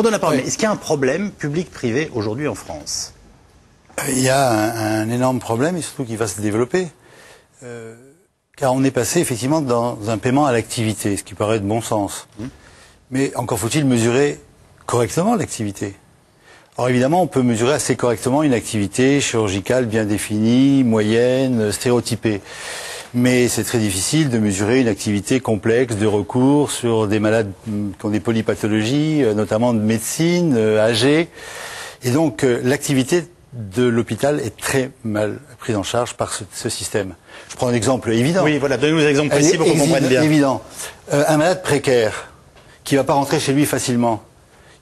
donne la parole. Est-ce qu'il y a un problème public-privé aujourd'hui en France? Il y a un énorme problème, et surtout qui va se développer. Car on est passé effectivement dans un paiement à l'activité, ce qui paraît de bon sens. Mais encore faut-il mesurer correctement l'activité. Alors évidemment, on peut mesurer assez correctement une activité chirurgicale bien définie, moyenne, stéréotypée. Mais c'est très difficile de mesurer une activité complexe de recours sur des malades qui ont des polypathologies, notamment de médecine, âgés. Et donc l'activité de l'hôpital est très mal prise en charge par ce système. Je prends un exemple évident. Oui, voilà, donnez-nous un exemple précis pour qu'on comprenne bien. Évident. Un malade précaire qui ne va pas rentrer chez lui facilement,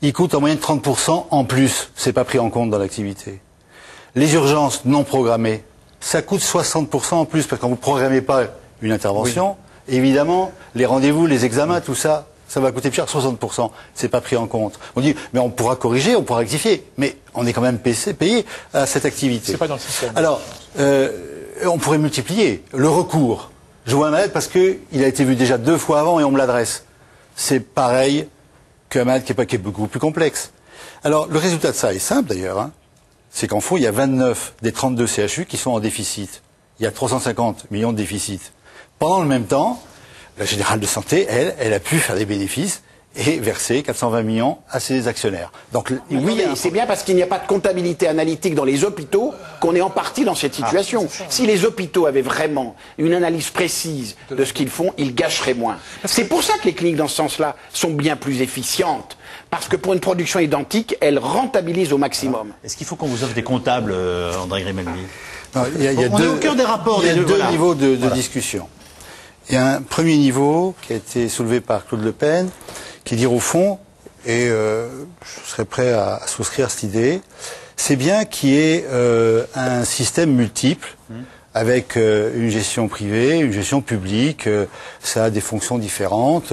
il coûte en moyenne 30% en plus. C'est pas pris en compte dans l'activité. Les urgences non programmées, ça coûte 60% en plus, parce que quand vous ne programmez pas une intervention, évidemment, les rendez-vous, les examens, tout ça, ça va coûter plus cher, 60%. C'est pas pris en compte. On dit, mais on pourra corriger, on pourra rectifier. Mais on est quand même payé à cette activité. C'est pas dans le système. Alors, on pourrait multiplier le recours. Je vois un malade parce qu'il a été vu déjà 2 fois avant et on me l'adresse. C'est pareil qu'un malade qui est beaucoup plus complexe. Alors, le résultat de ça est simple d'ailleurs, hein. C'est qu'en fond, il y a 29 des 32 CHU qui sont en déficit. Il y a 350 millions de déficit. Pendant le même temps, la Générale de Santé, elle a pu faire des bénéfices et verser 420 millions à ses actionnaires. Donc oui, c'est bien parce qu'il n'y a pas de comptabilité analytique dans les hôpitaux qu'on est en partie dans cette situation. Si les hôpitaux avaient vraiment une analyse précise de ce qu'ils font, ils gâcheraient moins. C'est pour ça que les cliniques, dans ce sens-là, sont bien plus efficientes. Parce que pour une production identique, elles rentabilisent au maximum. Est-ce qu'il faut qu'on vous offre des comptables, André Grimaldi? On est au cœur des rapports. Il y a deux niveaux de discussion. Il y a un premier niveau qui a été soulevé par Claude Le Pen, qui est dire au fond, et je serais prêt à souscrire cette idée, c'est bien qu'il y ait un système multiple, avec une gestion privée, une gestion publique, ça a des fonctions différentes.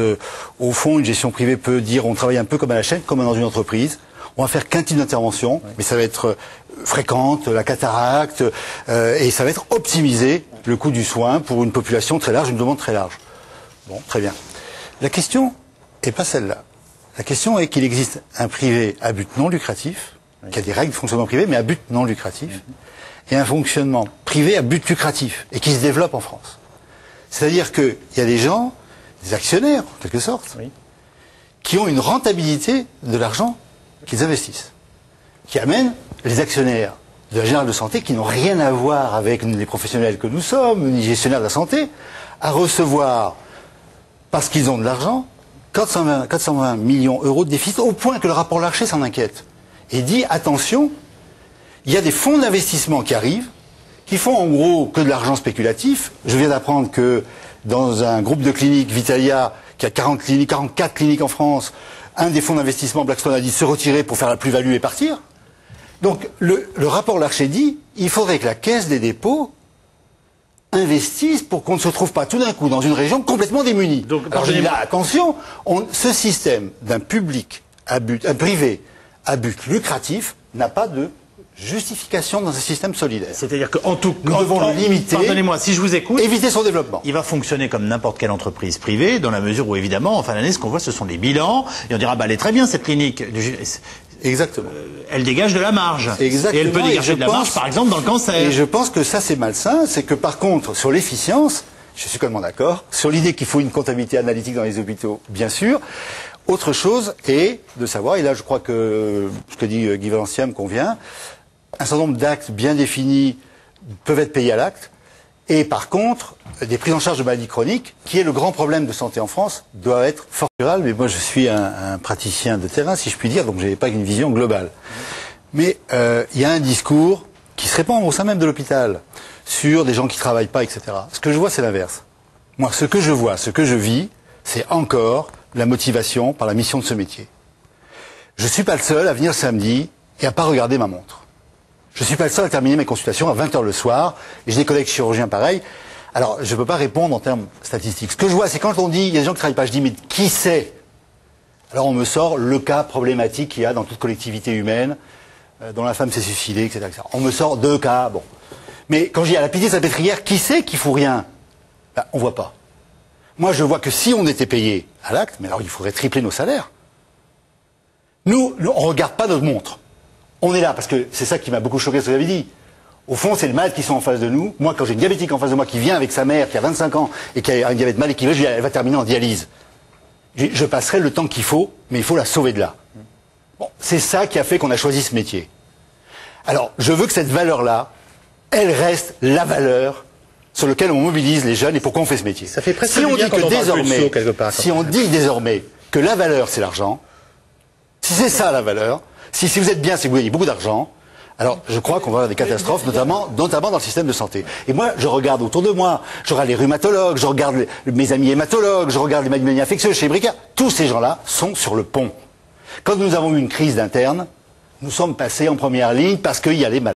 Au fond, une gestion privée peut dire on travaille un peu comme à la chaîne, comme dans une entreprise. On va faire qu'un type d'intervention, mais ça va être fréquente, la cataracte, et ça va être optimisé, le coût du soin, pour une population très large, une demande très large. Bon, très bien. La question n'est pas celle-là. La question est qu'il existe un privé à but non lucratif, qui a des règles de fonctionnement privé, mais à but non lucratif, et un fonctionnement privé à but lucratif, et qui se développe en France. C'est-à-dire qu'il y a des gens, des actionnaires, en quelque sorte, qui ont une rentabilité de l'argent qu'ils investissent, qui amènent les actionnaires de la Générale de Santé, qui n'ont rien à voir avec les professionnels que nous sommes, ni gestionnaires de la santé, à recevoir, parce qu'ils ont de l'argent, 420 millions d'euros de déficit, au point que le rapport Larcher s'en inquiète. Et dit, attention, il y a des fonds d'investissement qui arrivent, qui font en gros que de l'argent spéculatif. Je viens d'apprendre que dans un groupe de cliniques, Vitalia, qui a 44 cliniques en France, un des fonds d'investissement, Blackstone, a dit se retirer pour faire la plus-value et partir. Donc le rapport Larcher dit, il faudrait que la Caisse des dépôts investisse pour qu'on ne se trouve pas tout d'un coup dans une région complètement démunie. Donc, alors je dis là, attention, ce système d'un public à but, un privé à but lucratif n'a pas de justification dans un système solidaire. C'est-à-dire qu'en tout cas, nous devons le limiter. Pardonnez-moi, si je vous écoute, éviter son développement. Il va fonctionner comme n'importe quelle entreprise privée, dans la mesure où évidemment, en fin d'année, ce qu'on voit, ce sont les bilans, et on dira, bah, elle est très bien cette clinique. Exactement. Elle dégage de la marge. Exactement. Et elle peut dégager de la marge, par exemple, dans le cancer. Et je pense que ça, c'est malsain. C'est que par contre, sur l'efficience, je suis complètement d'accord. Sur l'idée qu'il faut une comptabilité analytique dans les hôpitaux, bien sûr. Autre chose est de savoir, et là je crois que ce que dit Guy Valencia me convient, un certain nombre d'actes bien définis peuvent être payés à l'acte. Et par contre, des prises en charge de maladies chroniques, qui est le grand problème de santé en France, doivent être fort rurales. Mais moi, je suis un praticien de terrain, si je puis dire, donc je n'ai pas une vision globale. Mais il y a un discours qui se répand au sein même de l'hôpital sur des gens qui ne travaillent pas, etc. Ce que je vois, c'est l'inverse. Moi, ce que je vois, ce que je vis, c'est encore la motivation par la mission de ce métier. Je ne suis pas le seul à venir samedi et à ne pas regarder ma montre. Je ne suis pas le seul à terminer mes consultations à 20h le soir, et j'ai des collègues chirurgiens pareils. Alors, je ne peux pas répondre en termes statistiques. Ce que je vois, c'est quand on dit, il y a des gens qui ne travaillent pas, je dis, mais qui sait? Alors on me sort le cas problématique qu'il y a dans toute collectivité humaine, dont la femme s'est suicidée, etc., etc. On me sort 2 cas, bon. Mais quand je dis à la Pitié-Salpêtrière, qui sait qui fout rien? Ben, on ne voit pas. Moi, je vois que si on était payé à l'acte, mais alors il faudrait tripler nos salaires. Nous, on regarde pas notre montre. On est là, parce que c'est ça qui m'a beaucoup choqué ce que vous avez dit. Au fond, c'est les malades qui sont en face de nous. Moi, quand j'ai une diabétique en face de moi qui vient avec sa mère, qui a 25 ans, et qui a un diabète mal équilibré, je dis, elle va terminer en dialyse. Je passerai le temps qu'il faut, mais il faut la sauver de là. Bon, c'est ça qui a fait qu'on a choisi ce métier. Alors, je veux que cette valeur-là, elle reste la valeur sur laquelle on mobilise les jeunes et pourquoi on fait ce métier. Ça fait presque si on dit que désormais, quelque part, si on dit désormais que la valeur c'est l'argent, si c'est ça la valeur, si vous êtes bien, si vous gagnez beaucoup d'argent, alors je crois qu'on va avoir des catastrophes, notamment dans le système de santé. Et moi, je regarde autour de moi, je regarde les rhumatologues, je regarde mes amis hématologues, je regarde les maladies infectieuses chez Bricard. Tous ces gens-là sont sur le pont. Quand nous avons eu une crise d'interne, nous sommes passés en première ligne parce qu'il y a les malades.